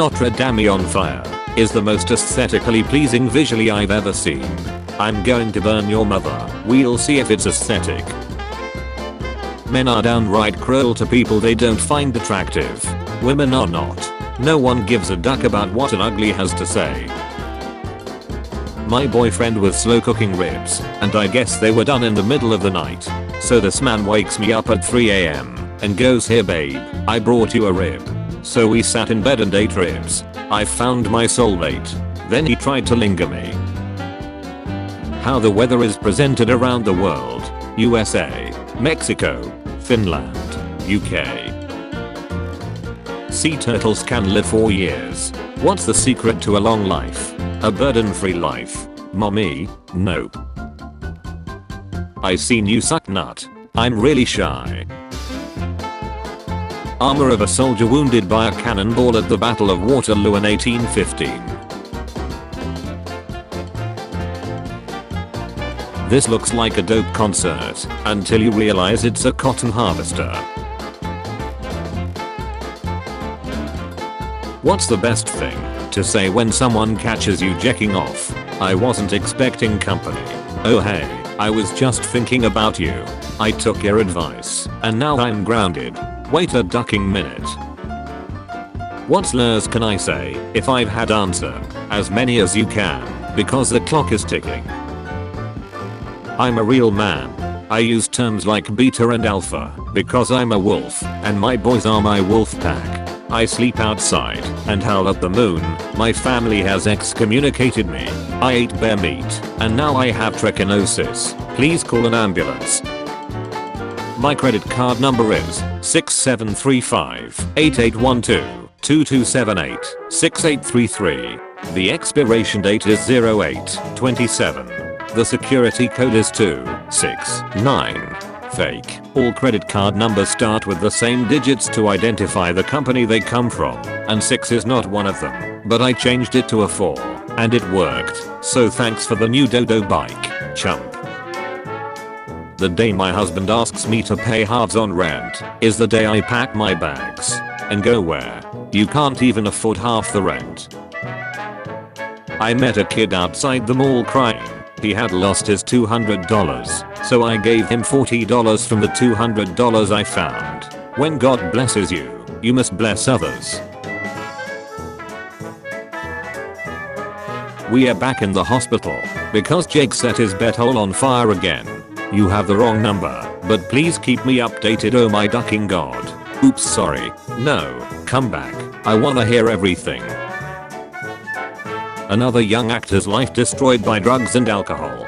Notre Dame on fire is the most aesthetically pleasing visually I've ever seen. I'm going to burn your mother. We'll see if it's aesthetic. Men are downright cruel to people they don't find attractive. Women are not. No one gives a duck about what an ugly has to say. My boyfriend was slow cooking ribs, and I guess they were done in the middle of the night. So this man wakes me up at 3 AM and goes, "Here babe, I brought you a rib." So we sat in bed and ate ribs. I found my soulmate. Then he tried to linger me. How the weather is presented around the world. USA, Mexico, Finland, UK. Sea turtles can live 4 years. What's the secret to a long life? A burden-free life. Mommy, nope. I seen you suck nut. I'm really shy. Armor of a soldier wounded by a cannonball at the Battle of Waterloo in 1815. This looks like a dope concert until you realize it's a cotton harvester. What's the best thing to say when someone catches you jacking off? I wasn't expecting company. Oh hey, I was just thinking about you. I took your advice and now I'm grounded. Wait a ducking minute. What slurs can I say? If I've had, answer as many as you can because the clock is ticking. I'm a real man. I use terms like beta and alpha because I'm a wolf and my boys are my wolf pack. I sleep outside and howl at the moon. My family has excommunicated me. I ate bear meat and now I have trichinosis. Please call an ambulance. My credit card number is 6735-8812-2278-6833. The expiration date is 08/27. The security code is 269. Fake. All credit card numbers start with the same digits to identify the company they come from, and 6 is not one of them, but I changed it to a 4, and it worked, so thanks for the new Dodo bike, chump. The day my husband asks me to pay halves on rent is the day I pack my bags and go where you can't even afford half the rent. I met a kid outside the mall crying. He had lost his $200, so I gave him $40 from the $200 I found. When God blesses you, you must bless others. We are back in the hospital because Jake set his butthole on fire again. You have the wrong number, but please keep me updated, oh my ducking god. Oops, sorry. No, come back. I wanna hear everything. Another young actor's life destroyed by drugs and alcohol.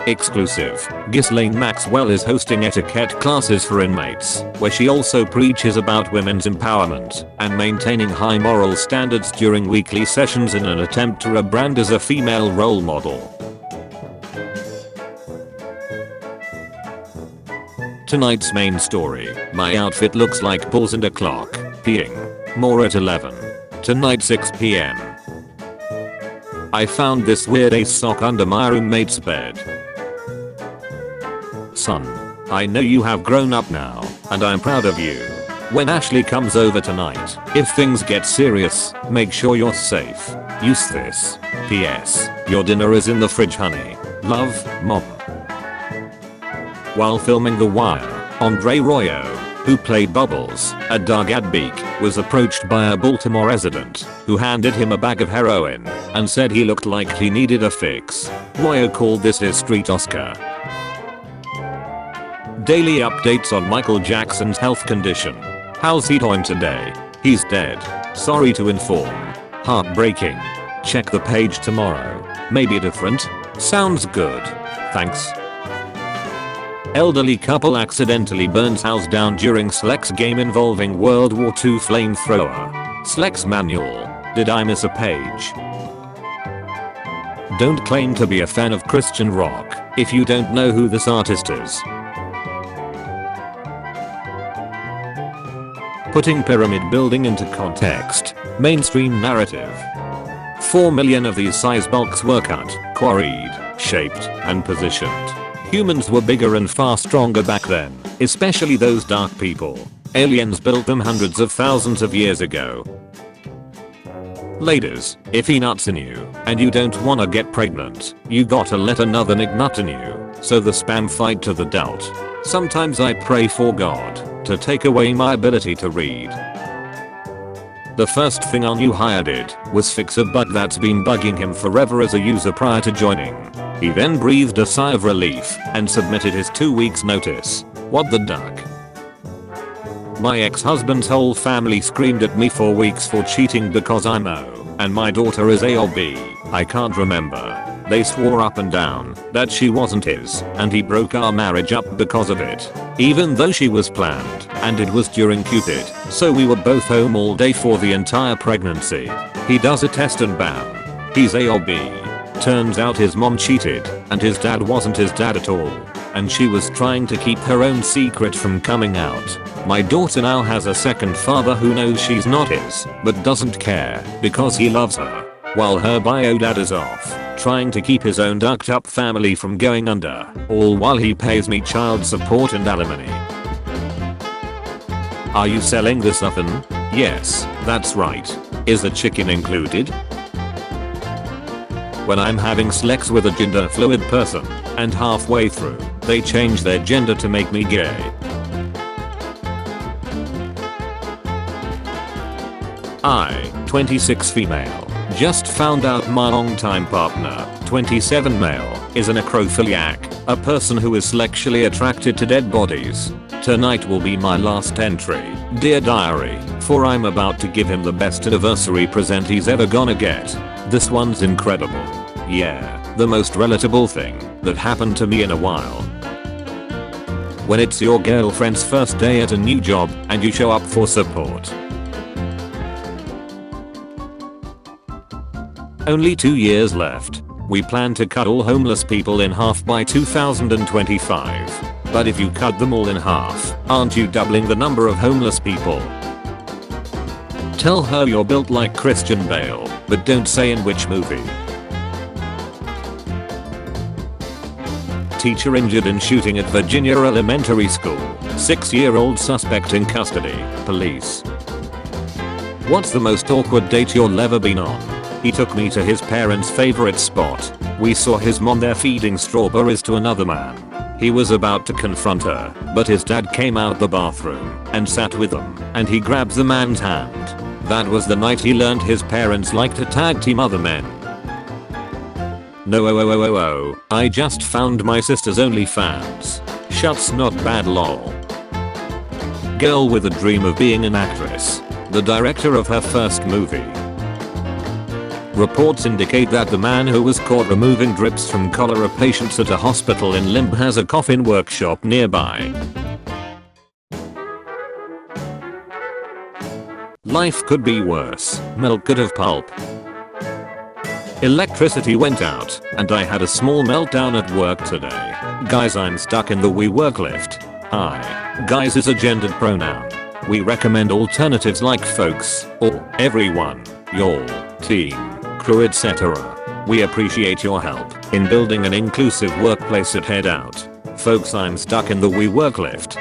Exclusive. Ghislaine Maxwell is hosting etiquette classes for inmates, where she also preaches about women's empowerment and maintaining high moral standards during weekly sessions in an attempt to rebrand as a female role model. Tonight's main story. My outfit looks like balls and a clock. Peeing. More at 11. Tonight 6 PM. I found this weird ace sock under my roommate's bed. Son, I know you have grown up now, and I'm proud of you. When Ashley comes over tonight, if things get serious, make sure you're safe. Use this. P.S. Your dinner is in the fridge, honey. Love, Mom. While filming The Wire, Andre Royo, who played Bubbles, a dog at Beak, was approached by a Baltimore resident who handed him a bag of heroin and said he looked like he needed a fix. Royo called this his street Oscar. Daily updates on Michael Jackson's health condition. How's he doing today? He's dead. Sorry to inform. Heartbreaking. Check the page tomorrow. Maybe different? Sounds good. Thanks. Elderly couple accidentally burns house down during Slex game involving World War II flamethrower. Slex manual. Did I miss a page? Don't claim to be a fan of Christian rock if you don't know who this artist is. Putting pyramid building into context. Mainstream narrative. 4 million of these size blocks were cut, quarried, shaped, and positioned. Humans were bigger and far stronger back then, especially those dark people. Aliens built them hundreds of thousands of years ago. Ladies, if he nuts in you, and you don't wanna get pregnant, you gotta let another nigga nut in you, so the spam fight to the doubt. Sometimes I pray for God to take away my ability to read. The first thing our new hire did was fix a bug that's been bugging him forever as a user prior to joining. He then breathed a sigh of relief and submitted his 2 weeks notice. What the duck? My ex-husband's whole family screamed at me for weeks for cheating because I'm O, and my daughter is A or B, I can't remember. They swore up and down that she wasn't his, and he broke our marriage up because of it. Even though she was planned, and it was during Cupid, so we were both home all day for the entire pregnancy. He does a test and bam, he's A or B. Turns out his mom cheated, and his dad wasn't his dad at all. And she was trying to keep her own secret from coming out. My daughter now has a second father who knows she's not his, but doesn't care because he loves her. While her bio dad is off, trying to keep his own ducked up family from going under, all while he pays me child support and alimony. Are you selling this oven? Yes, that's right. Is the chicken included? When I'm having sex with a gender fluid person, and halfway through, they change their gender to make me gay. I, 26 female, just found out my longtime partner, 27 male, is a necrophiliac, a person who is sexually attracted to dead bodies. Tonight will be my last entry, dear diary, for I'm about to give him the best anniversary present he's ever gonna get. This one's incredible. Yeah, the most relatable thing that happened to me in a while. When it's your girlfriend's first day at a new job and you show up for support. Only 2 years left. We plan to cut all homeless people in half by 2025. But if you cut them all in half, aren't you doubling the number of homeless people? Tell her you're built like Christian Bale, but don't say in which movie. Teacher injured in shooting at Virginia Elementary School. 6-year-old suspect in custody. Police. What's the most awkward date you'll ever been on? He took me to his parents' favorite spot. We saw his mom there feeding strawberries to another man. He was about to confront her, but his dad came out the bathroom and sat with them, and he grabbed the man's hand. That was the night he learned his parents like to tag team other men. No, I just found my sister's OnlyFans. Shuts, not bad lol. Girl with a dream of being an actress. The director of her first movie. Reports indicate that the man who was caught removing drips from cholera patients at a hospital in Limb has a coffin workshop nearby. Life could be worse. Milk could have pulp. Electricity went out, and I had a small meltdown at work today. Guys, I'm stuck in the we work lift. Hi. Guys is a gendered pronoun. We recommend alternatives like folks, or everyone, y'all, team, crew, etc. We appreciate your help in building an inclusive workplace at Head Out. Folks, I'm stuck in the we work lift.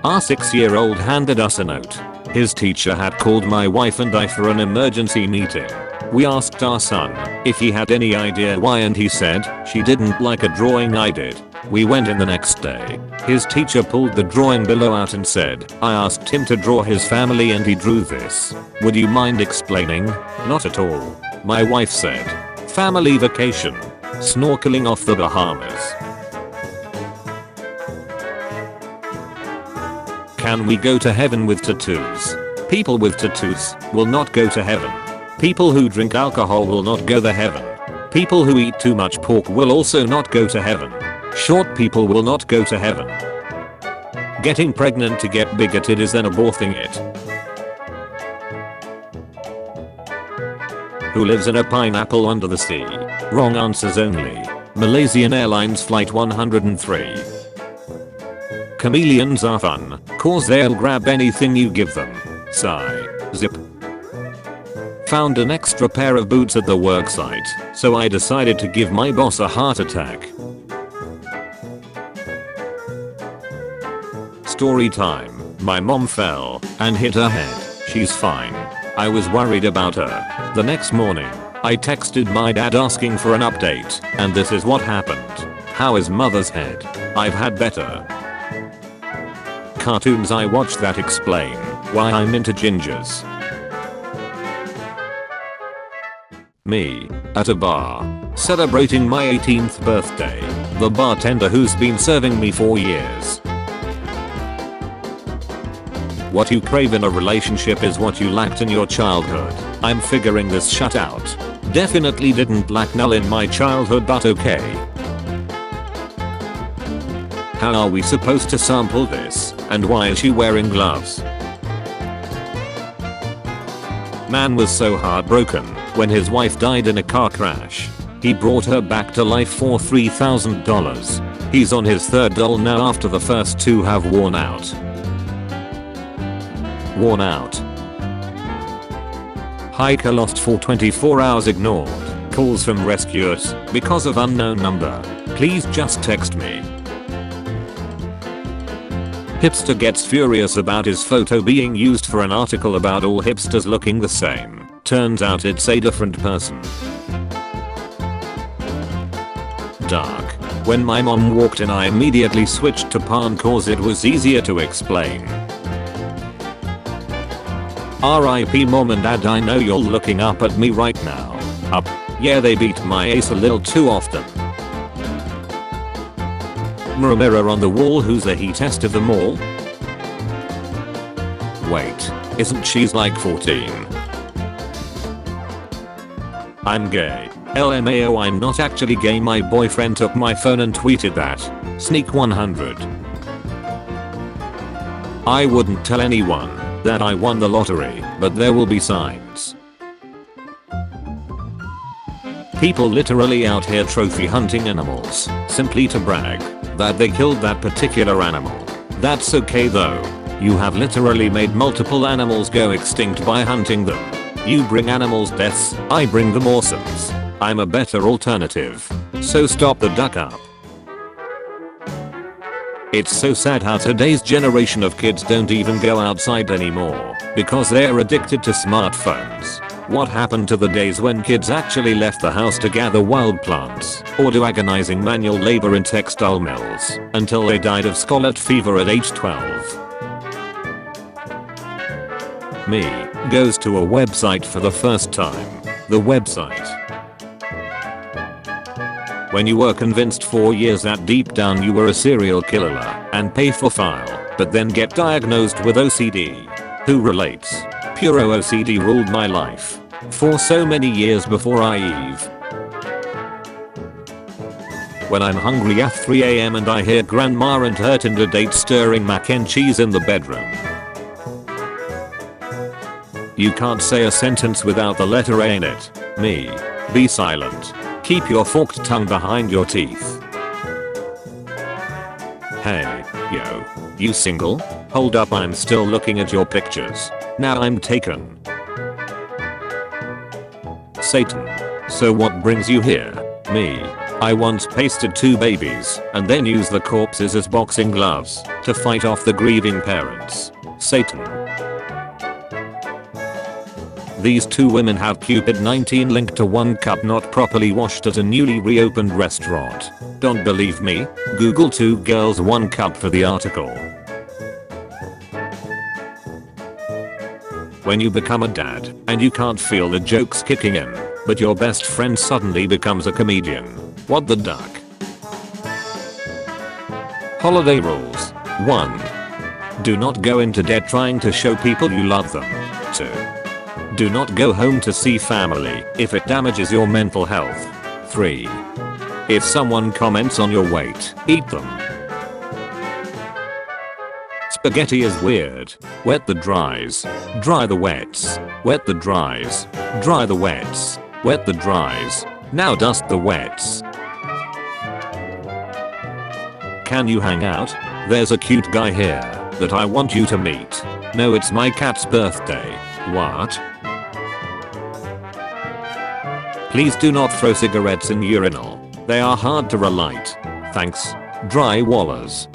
Our 6-year-old handed us a note. His teacher had called my wife and I for an emergency meeting. We asked our son if he had any idea why, and he said she didn't like a drawing I did. We went in the next day. His teacher pulled the drawing below out and said, I asked him to draw his family and he drew this. Would you mind explaining? Not at all. My wife said, family vacation. Snorkeling off the Bahamas. Can we go to heaven with tattoos? People with tattoos will not go to heaven. People who drink alcohol will not go to heaven. People who eat too much pork will also not go to heaven. Short people will not go to heaven. Getting pregnant to get bigoted is then aborting it. Who lives in a pineapple under the sea? Wrong answers only. Malaysian Airlines Flight 103. Chameleons are fun, cause they'll grab anything you give them. Sigh. Zip. Found an extra pair of boots at the worksite, so I decided to give my boss a heart attack. Story time. My mom fell and hit her head. She's fine. I was worried about her. The next morning, I texted my dad asking for an update, and this is what happened. How is mother's head? I've had better. Cartoons I watch that explain why I'm into gingers. Me, at a bar, celebrating my 18th birthday. The bartender who's been serving me for years. What you crave in a relationship is what you lacked in your childhood. I'm figuring this shut out. Definitely didn't lack null in my childhood, but okay. How are we supposed to sample this? And why is she wearing gloves? Man was so heartbroken when his wife died in a car crash. He brought her back to life for $3,000. He's on his third doll now after the first two have worn out. Worn out. Hiker lost for 24 hours ignored. Calls from rescuers because of unknown number. Please just text me. Hipster gets furious about his photo being used for an article about all hipsters looking the same. Turns out it's a different person. Dark. When my mom walked in, I immediately switched to pan cause it was easier to explain. RIP mom and dad, I know you're looking up at me right now. Up. Yeah, they beat my ace a little too often. Mirror on the wall, who's the heatest of them all? Wait, isn't she like 14? I'm gay. LMAO, I'm not actually gay, my boyfriend took my phone and tweeted that. Sneak 100. I wouldn't tell anyone that I won the lottery, but there will be signs. People literally out here trophy hunting animals, simply to brag that they killed that particular animal. That's okay though. You have literally made multiple animals go extinct by hunting them. You bring animals deaths, I bring them awesomes. I'm a better alternative. So stop the duck up. It's so sad how today's generation of kids don't even go outside anymore because they're addicted to smartphones. What happened to the days when kids actually left the house to gather wild plants or do agonizing manual labor in textile mills until they died of scarlet fever at age 12? Me goes to a website for the first time. The website. When you were convinced for years that deep down you were a serial killer and pay for file, but then get diagnosed with OCD. Who relates? Pure OCD ruled my life for so many years before I Eve. When I'm hungry at 3 AM and I hear grandma and her Tinder date stirring mac and cheese in the bedroom. You can't say a sentence without the letter A in it. Me. Be silent. Keep your forked tongue behind your teeth. Hey, yo. You single? Hold up, I'm still looking at your pictures. Now I'm taken. Satan. So what brings you here? Me. I once pasted 2 babies and then used the corpses as boxing gloves to fight off the grieving parents. Satan. These 2 women have Cupid 19 linked to 1 cup not properly washed at a newly reopened restaurant. Don't believe me? Google 2 girls 1 cup for the article. When you become a dad and you can't feel the jokes kicking in, but your best friend suddenly becomes a comedian. What the duck? Holiday rules. 1. Do not go into debt trying to show people you love them. 2. Do not go home to see family if it damages your mental health. 3. If someone comments on your weight, eat them. Spaghetti is weird. Wet the dries. Dry the wets. Wet the dries. Dry the wets. Wet the dries. Now dust the wets. Can you hang out? There's a cute guy here that I want you to meet. No, it's my cat's birthday. What? Please do not throw cigarettes in urinal. They are hard to relight. Thanks. Dry wallers.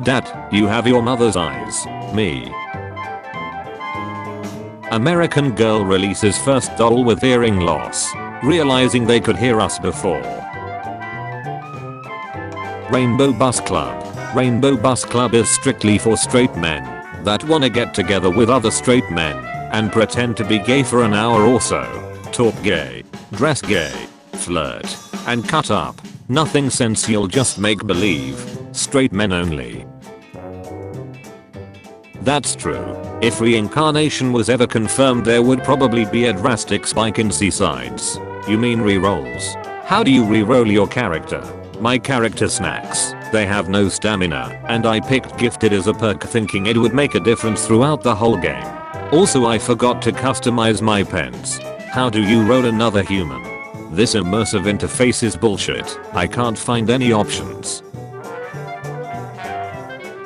Dad, you have your mother's eyes. Me. American girl releases first doll with hearing loss, realizing they could hear us before. Rainbow Bus Club. Rainbow Bus Club is strictly for straight men that wanna get together with other straight men and pretend to be gay for an hour or so. Talk gay, dress gay, flirt, and cut up. Nothing sensual, just make believe. Straight men only. That's true. If reincarnation was ever confirmed, there would probably be a drastic spike in C-sides. You mean rerolls? How do you reroll your character? My character snacks. They have no stamina, and I picked gifted as a perk thinking it would make a difference throughout the whole game. Also, I forgot to customize my pens. How do you roll another human? This immersive interface is bullshit. I can't find any options.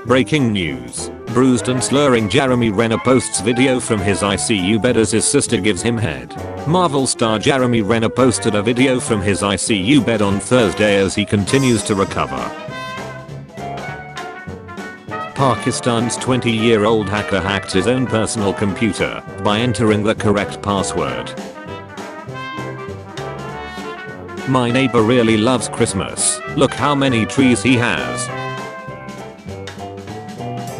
Breaking news. Bruised and slurring Jeremy Renner posts video from his ICU bed as his sister gives him head. Marvel star Jeremy Renner posted a video from his ICU bed on Thursday as he continues to recover. Pakistan's 20-year-old hacker hacked his own personal computer by entering the correct password. My neighbor really loves Christmas. Look how many trees he has.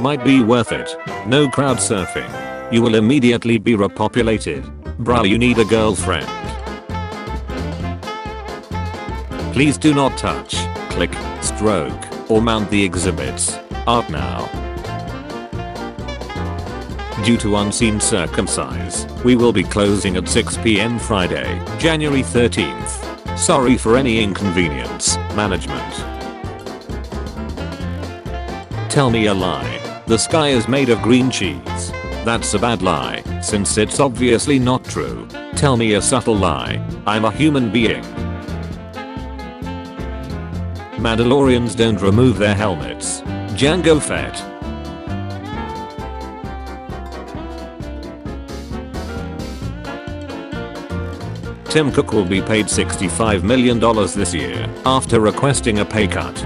Might be worth it. No crowd surfing. You will immediately be repopulated. Bruh, you need a girlfriend. Please do not touch, click, stroke, or mount the exhibits. Art now. Due to unseen circumstance, we will be closing at 6 p.m. Friday, January 13th. Sorry for any inconvenience, management. Tell me a lie. The sky is made of green cheese. That's a bad lie, since it's obviously not true. Tell me a subtle lie. I'm a human being. Mandalorians don't remove their helmets. Jango Fett. Tim Cook will be paid $65 million this year after requesting a pay cut.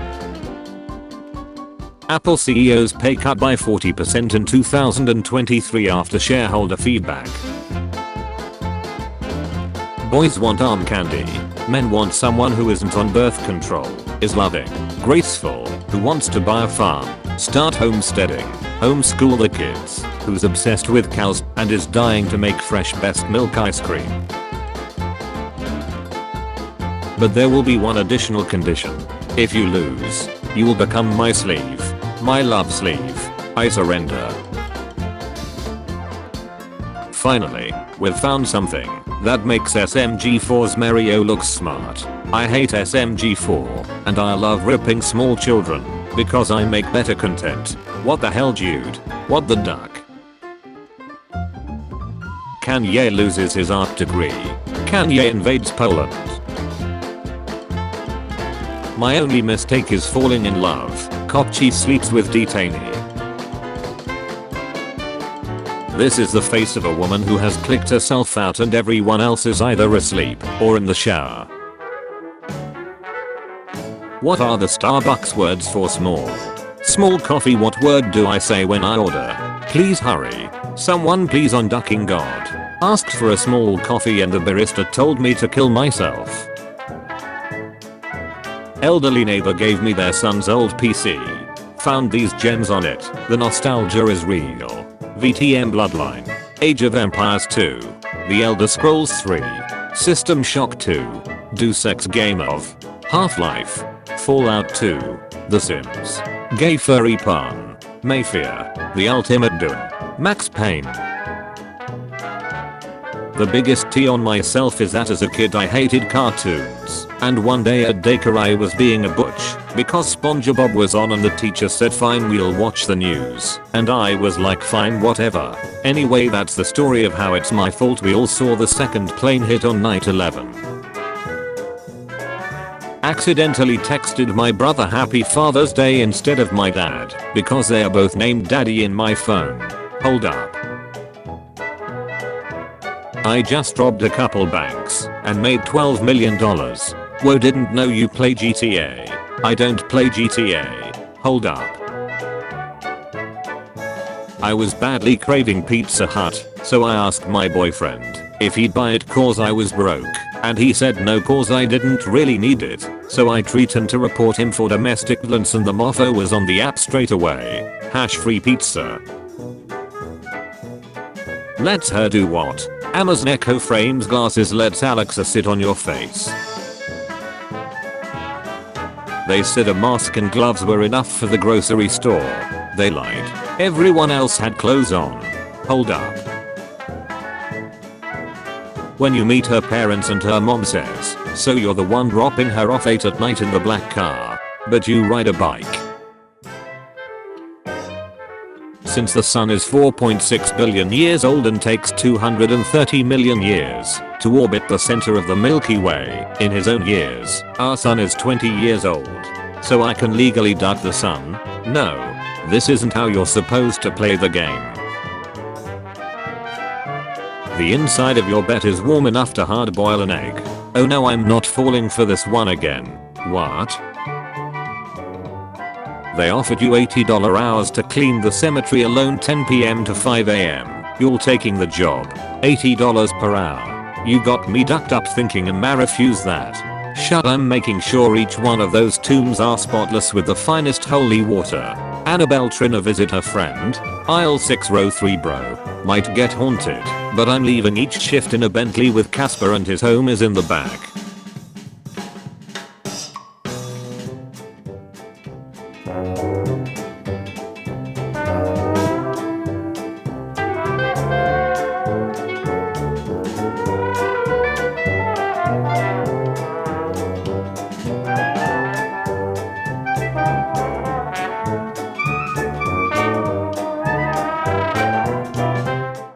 Apple CEO's pay cut by 40% in 2023 after shareholder feedback. Boys want arm candy. Men want someone who isn't on birth control, is loving, graceful, who wants to buy a farm, start homesteading, homeschool the kids, who's obsessed with cows, and is dying to make fresh best milk ice cream. But there will be one additional condition. If you lose, you will become my slave. My love sleeve. I surrender. Finally, we've found something that makes SMG4's Mario look smart. I hate SMG4, and I love ripping small children, because I make better content. What the hell, Jude? What the duck? Kanye loses his art degree. Kanye invades Poland. My only mistake is falling in love. Kopchi sleeps with detainee. This is the face of a woman who has clicked herself out and everyone else is either asleep or in the shower. What are the Starbucks words for small? Small coffee. What word do I say when I order? Please hurry. Someone please, on ducking God. Asked for a small coffee and the barista told me to kill myself. Elderly neighbor gave me their son's old PC. Found these gems on it. The nostalgia is real. VTM Bloodline. Age of Empires 2. The Elder Scrolls 3. System Shock 2. Deus Ex Game of. Half-Life. Fallout 2. The Sims. Gay Furry Pun. Mayfair. The Ultimate Doom. Max Payne. The biggest tea on myself is that as a kid I hated cartoons, and one day at daycare I was being a butch because SpongeBob was on and the teacher said fine, we'll watch the news, and I was like fine, whatever. Anyway, that's the story of how it's my fault we all saw the second plane hit on 9/11. Accidentally texted my brother Happy Father's Day instead of my dad because they are both named Daddy in my phone. Hold up. I just robbed a couple banks and made $12 million. Whoa, didn't know you play GTA. I don't play GTA. Hold up. I was badly craving Pizza Hut, so I asked my boyfriend if he'd buy it cause I was broke, and he said no cause I didn't really need it, so I threatened to report him for domestic violence and the mofo was on the app straight away. Free pizza. Lets her do what? Amazon Echo frames glasses lets Alexa sit on your face. They said a mask and gloves were enough for the grocery store. They lied. Everyone else had clothes on. Hold up. When you meet her parents and her mom says, so you're the one dropping her off 8 at night in the black car, but you ride a bike. Since the sun is 4.6 billion years old and takes 230 million years to orbit the center of the Milky Way in his own years, our sun is 20 years old. So I can legally duck the sun? No. This isn't how you're supposed to play the game. The inside of your bed is warm enough to hard boil an egg. Oh no, I'm not falling for this one again. What? They offered you $80 hours to clean the cemetery alone 10 PM to 5 AM. You're taking the job. $80 per hour. You got me ducked up thinking and ma refused that. Shut, I'm making sure each one of those tombs are spotless with the finest holy water. Annabelle Trina visit her friend. Aisle 6 row 3 bro. Might get haunted, but I'm leaving each shift in a Bentley with Casper and his home is in the back.